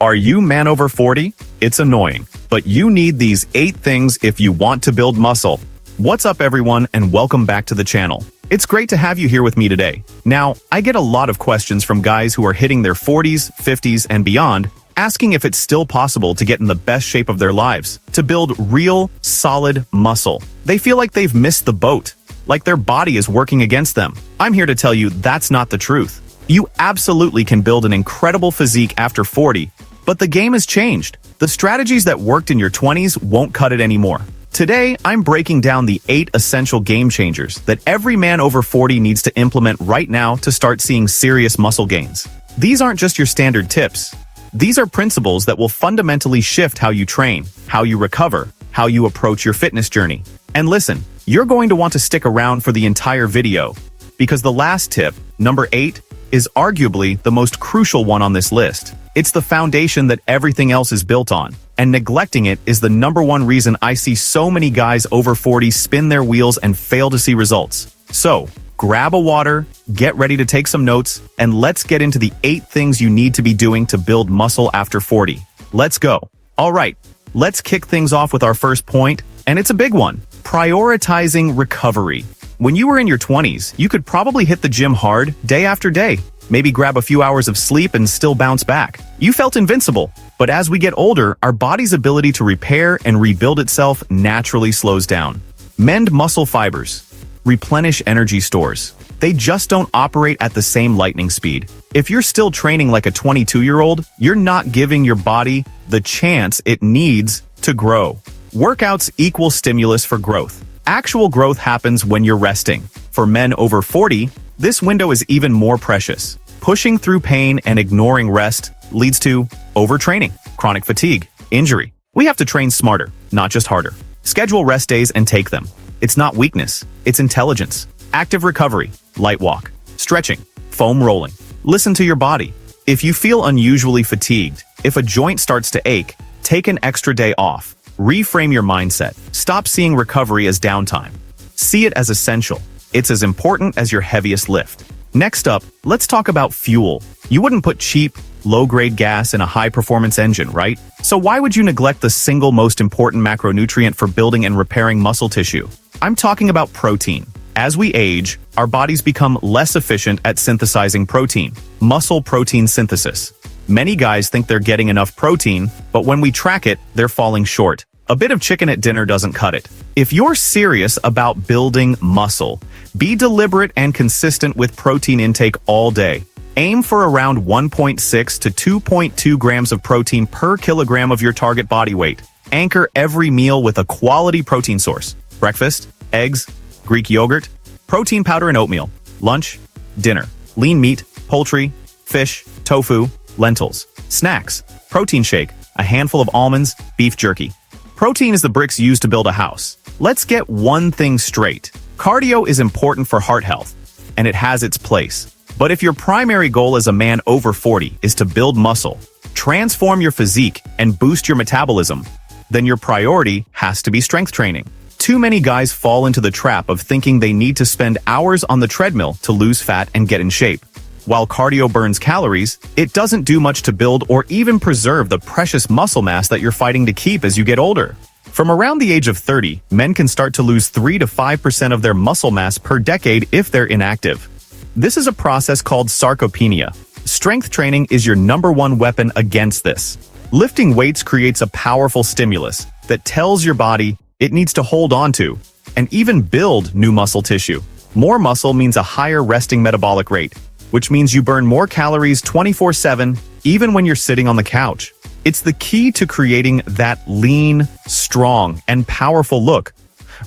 Are you man over 40? It's annoying, but you need these 8 things if you want to build muscle. What's up everyone and welcome back to the channel. It's great to have you here with me today. Now, I get a lot of questions from guys who are hitting their 40s, 50s, and beyond, asking if it's still possible to get in the best shape of their lives, to build real, solid muscle. They feel like they've missed the boat, like their body is working against them. I'm here to tell you that's not the truth. You absolutely can build an incredible physique after 40, but the game has changed. The strategies that worked in your 20s won't cut it anymore. Today, I'm breaking down the 8 essential game changers that every man over 40 needs to implement right now to start seeing serious muscle gains. These aren't just your standard tips. These are principles that will fundamentally shift how you train, how you recover, how you approach your fitness journey. And listen, you're going to want to stick around for the entire video, because the last tip, number 8, is arguably the most crucial one on this list. It's the foundation that everything else is built on, and neglecting it is the number one reason I see so many guys over 40 spin their wheels and fail to see results. So, grab a water, get ready to take some notes, and let's get into the 8 things you need to be doing to build muscle after 40. Let's go. All right, let's kick things off with our first point, and it's a big one. Prioritizing recovery. When you were in your 20s, you could probably hit the gym hard day after day, maybe grab a few hours of sleep and still bounce back. You felt invincible, but as we get older, our body's ability to repair and rebuild itself naturally slows down. Mend muscle fibers. Replenish energy stores. They just don't operate at the same lightning speed. If you're still training like a 22-year-old, you're not giving your body the chance it needs to grow. Workouts equal stimulus for growth. Actual growth happens when you're resting. For men over 40, this window is even more precious. Pushing through pain and ignoring rest leads to overtraining, chronic fatigue, injury. We have to train smarter, not just harder. Schedule rest days and take them. It's not weakness, it's intelligence. Active recovery, light walk, stretching, foam rolling. Listen to your body. If you feel unusually fatigued, if a joint starts to ache, take an extra day off. Reframe your mindset. Stop seeing recovery as downtime. See it as essential. It's as important as your heaviest lift. Next up, let's talk about fuel. You wouldn't put cheap, low-grade gas in a high-performance engine, right? So why would you neglect the single most important macronutrient for building and repairing muscle tissue? I'm talking about protein. As we age, our bodies become less efficient at synthesizing protein. Muscle protein synthesis. Many guys think they're getting enough protein, but when we track it, they're falling short. A bit of chicken at dinner doesn't cut it. If you're serious about building muscle, be deliberate and consistent with protein intake all day. Aim for around 1.6 to 2.2 grams of protein per kilogram of your target body weight. Anchor every meal with a quality protein source. Breakfast, eggs, Greek yogurt, protein powder and oatmeal. Lunch, dinner, lean meat, poultry, fish, tofu, lentils. Snacks, protein shake, a handful of almonds, beef jerky. Protein is the bricks used to build a house. Let's get one thing straight. Cardio is important for heart health, and it has its place. But if your primary goal as a man over 40 is to build muscle, transform your physique, and boost your metabolism, then your priority has to be strength training. Too many guys fall into the trap of thinking they need to spend hours on the treadmill to lose fat and get in shape. While cardio burns calories, it doesn't do much to build or even preserve the precious muscle mass that you're fighting to keep as you get older. From around the age of 30, men can start to lose 3 to 5% of their muscle mass per decade if they're inactive. This is a process called sarcopenia. Strength training is your #1 weapon against this. Lifting weights creates a powerful stimulus that tells your body it needs to hold on to and even build new muscle tissue. More muscle means a higher resting metabolic rate, which means you burn more calories 24/7, even when you're sitting on the couch. It's the key to creating that lean, strong, and powerful look,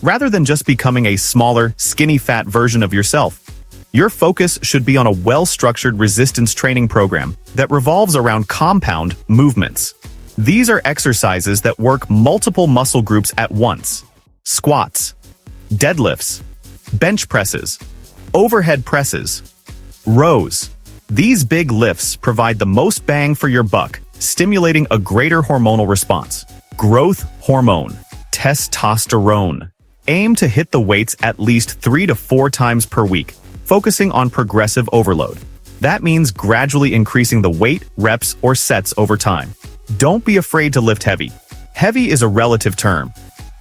rather than just becoming a smaller, skinny fat version of yourself. Your focus should be on a well-structured resistance training program that revolves around compound movements. These are exercises that work multiple muscle groups at once. Squats, deadlifts, bench presses, overhead presses, rows. These big lifts provide the most bang for your buck, stimulating a greater hormonal response. Growth hormone, testosterone. Aim to hit the weights at least 3 to 4 times per week, focusing on progressive overload. That means gradually increasing the weight, reps, or sets over time. Don't be afraid to lift heavy. Heavy is a relative term.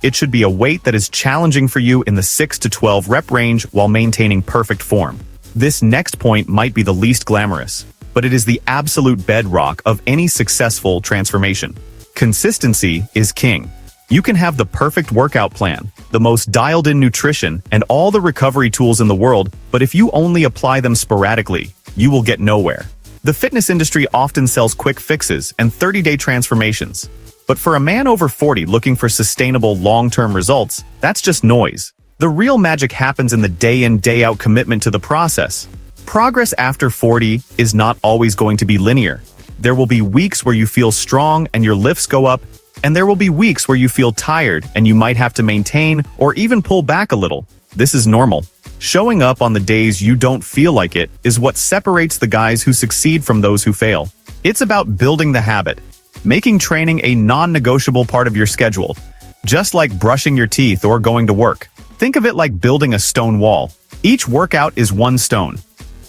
It should be a weight that is challenging for you in the 6 to 12 rep range while maintaining perfect form. This next point might be the least glamorous, but it is the absolute bedrock of any successful transformation. Consistency is king. You can have the perfect workout plan, the most dialed-in nutrition, and all the recovery tools in the world, but if you only apply them sporadically, you will get nowhere. The fitness industry often sells quick fixes and 30-day transformations. But for a man over 40 looking for sustainable long-term results, that's just noise. The real magic happens in the day-in, day-out commitment to the process. Progress after 40 is not always going to be linear. There will be weeks where you feel strong and your lifts go up, and there will be weeks where you feel tired and you might have to maintain or even pull back a little. This is normal. Showing up on the days you don't feel like it is what separates the guys who succeed from those who fail. It's about building the habit, making training a non-negotiable part of your schedule, just like brushing your teeth or going to work. Think of it like building a stone wall. Each workout is one stone.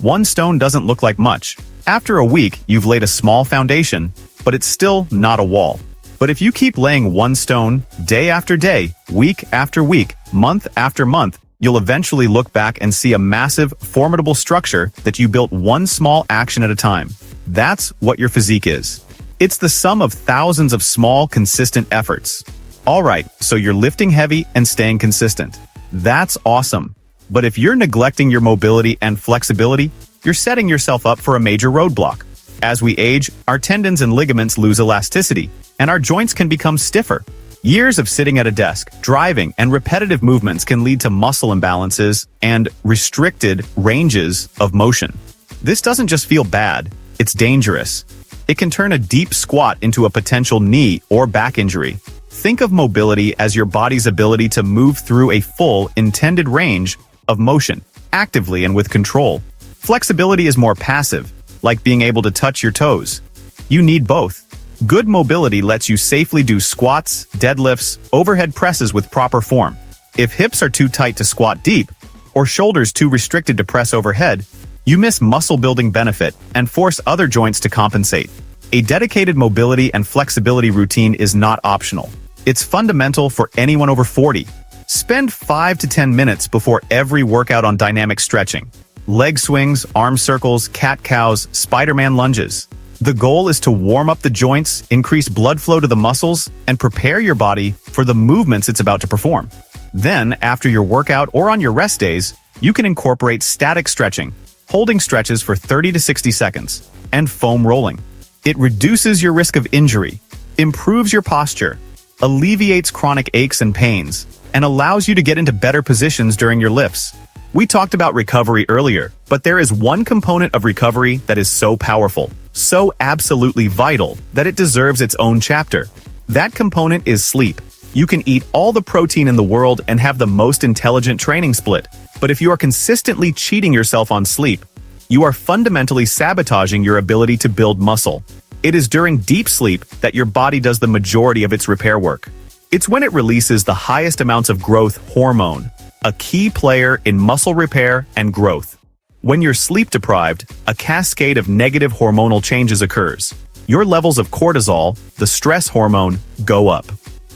One stone doesn't look like much. After a week, you've laid a small foundation, but it's still not a wall. But if you keep laying one stone, day after day, week after week, month after month, you'll eventually look back and see a massive, formidable structure that you built one small action at a time. That's what your physique is. It's the sum of thousands of small, consistent efforts. Alright, so you're lifting heavy and staying consistent. That's awesome. But if you're neglecting your mobility and flexibility, you're setting yourself up for a major roadblock. As we age, our tendons and ligaments lose elasticity, and our joints can become stiffer. Years of sitting at a desk, driving, and repetitive movements can lead to muscle imbalances and restricted ranges of motion. This doesn't just feel bad, it's dangerous. It can turn a deep squat into a potential knee or back injury. Think of mobility as your body's ability to move through a full, intended range of motion, actively and with control. Flexibility is more passive, like being able to touch your toes. You need both. Good mobility lets you safely do squats, deadlifts, overhead presses with proper form. If hips are too tight to squat deep, or shoulders too restricted to press overhead, you miss muscle-building benefit and force other joints to compensate. A dedicated mobility and flexibility routine is not optional. It's fundamental for anyone over 40. Spend 5 to 10 minutes before every workout on dynamic stretching. Leg swings, arm circles, cat-cows, Spider-Man lunges. The goal is to warm up the joints, increase blood flow to the muscles, and prepare your body for the movements it's about to perform. Then, after your workout or on your rest days, you can incorporate static stretching, holding stretches for 30 to 60 seconds, and foam rolling. It reduces your risk of injury, improves your posture, alleviates chronic aches and pains, and allows you to get into better positions during your lifts. We talked about recovery earlier, but there is one component of recovery that is so powerful, so absolutely vital, that it deserves its own chapter. That component is sleep. You can eat all the protein in the world and have the most intelligent training split, but if you are consistently cheating yourself on sleep, you are fundamentally sabotaging your ability to build muscle. It is during deep sleep that your body does the majority of its repair work. It's when it releases the highest amounts of growth hormone, a key player in muscle repair and growth. When you're sleep-deprived, a cascade of negative hormonal changes occurs. Your levels of cortisol, the stress hormone, go up.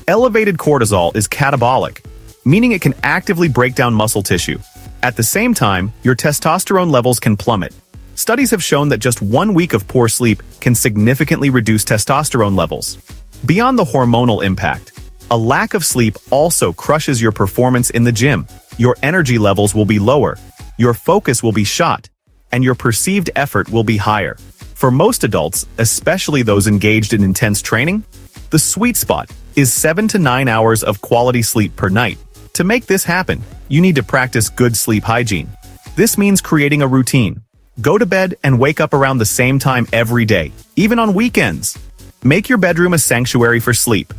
Elevated cortisol is catabolic, meaning it can actively break down muscle tissue. At the same time, your testosterone levels can plummet. Studies have shown that just 1 week of poor sleep can significantly reduce testosterone levels. Beyond the hormonal impact, a lack of sleep also crushes your performance in the gym. Your energy levels will be lower, your focus will be shot, and your perceived effort will be higher. For most adults, especially those engaged in intense training, the sweet spot is 7 to 9 hours of quality sleep per night. To make this happen, you need to practice good sleep hygiene. This means creating a routine. Go to bed and wake up around the same time every day, even on weekends. Make your bedroom a sanctuary for sleep.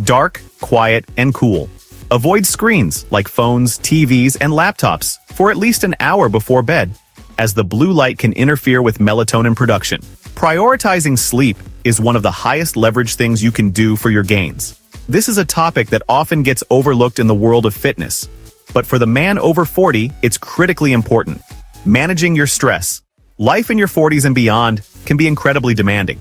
Dark, quiet, and cool. Avoid screens like phones, TVs, and laptops for at least an hour before bed, as the blue light can interfere with melatonin production. Prioritizing sleep is one of the highest leverage things you can do for your gains. This is a topic that often gets overlooked in the world of fitness, but for the man over 40, it's critically important. Managing your stress. Life in your 40s and beyond can be incredibly demanding.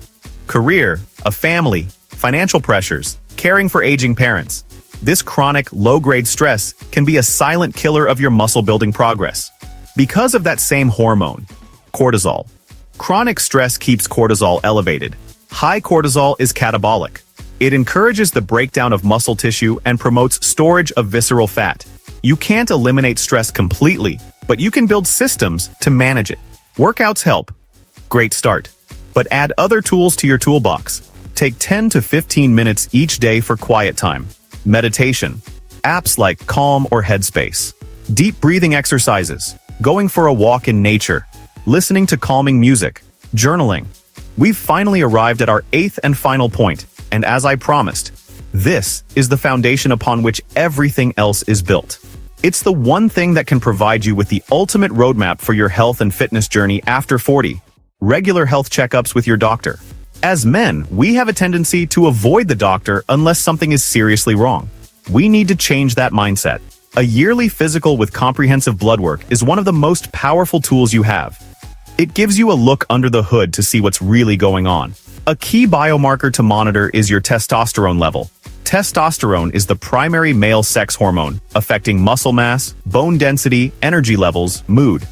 career, a family, financial pressures, caring for aging parents. This chronic, low-grade stress can be a silent killer of your muscle-building progress. Because of that same hormone, cortisol. Chronic stress keeps cortisol elevated. High cortisol is catabolic. It encourages the breakdown of muscle tissue and promotes storage of visceral fat. You can't eliminate stress completely, but you can build systems to manage it. Workouts help. Great start. But add other tools to your toolbox. Take 10 to 15 minutes each day for quiet time. Meditation. Apps like Calm or Headspace. Deep breathing exercises. Going for a walk in nature. Listening to calming music. Journaling. We've finally arrived at our 8th and final point, and as I promised, this is the foundation upon which everything else is built. It's the one thing that can provide you with the ultimate roadmap for your health and fitness journey after 40. Regular health checkups with your doctor. As men, we have a tendency to avoid the doctor unless something is seriously wrong. We need to change that mindset. A yearly physical with comprehensive blood work is one of the most powerful tools you have. It gives you a look under the hood to see what's really going on. A key biomarker to monitor is your testosterone level. Testosterone is the primary male sex hormone, affecting muscle mass, bone density, energy levels, mood.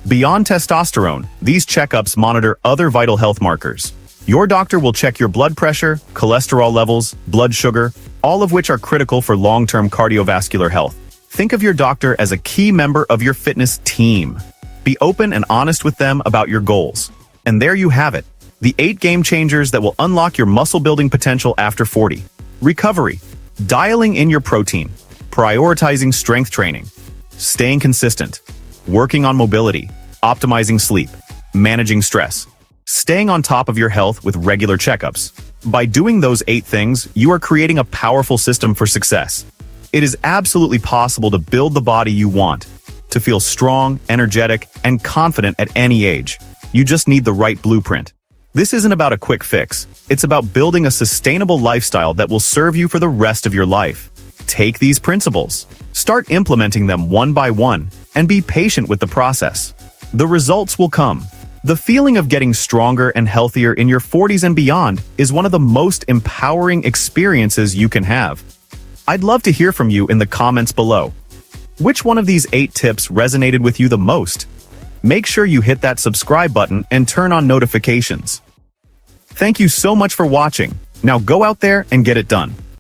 Beyond testosterone, these checkups monitor other vital health markers. Your doctor will check your blood pressure, cholesterol levels, blood sugar, all of which are critical for long-term cardiovascular health. Think of your doctor as a key member of your fitness team. Be open and honest with them about your goals. And there you have it, the 8 game changers that will unlock your muscle-building potential after 40. Recovery. Dialing in your protein. Prioritizing strength training. Staying consistent. Working on mobility. Optimizing sleep. Managing stress. Staying on top of your health with regular checkups. By doing those 8 things, you are creating a powerful system for success. It is absolutely possible to build the body you want, to feel strong, energetic, and confident at any age. You just need the right blueprint. This isn't about a quick fix. It's about building a sustainable lifestyle that will serve you for the rest of your life. Take these principles, start implementing them one by one, and be patient with the process. The results will come. The feeling of getting stronger and healthier in your 40s and beyond is one of the most empowering experiences you can have. I'd love to hear from you in the comments below. Which one of these 8 tips resonated with you the most? Make sure you hit that subscribe button and turn on notifications. Thank you so much for watching. Now go out there and get it done.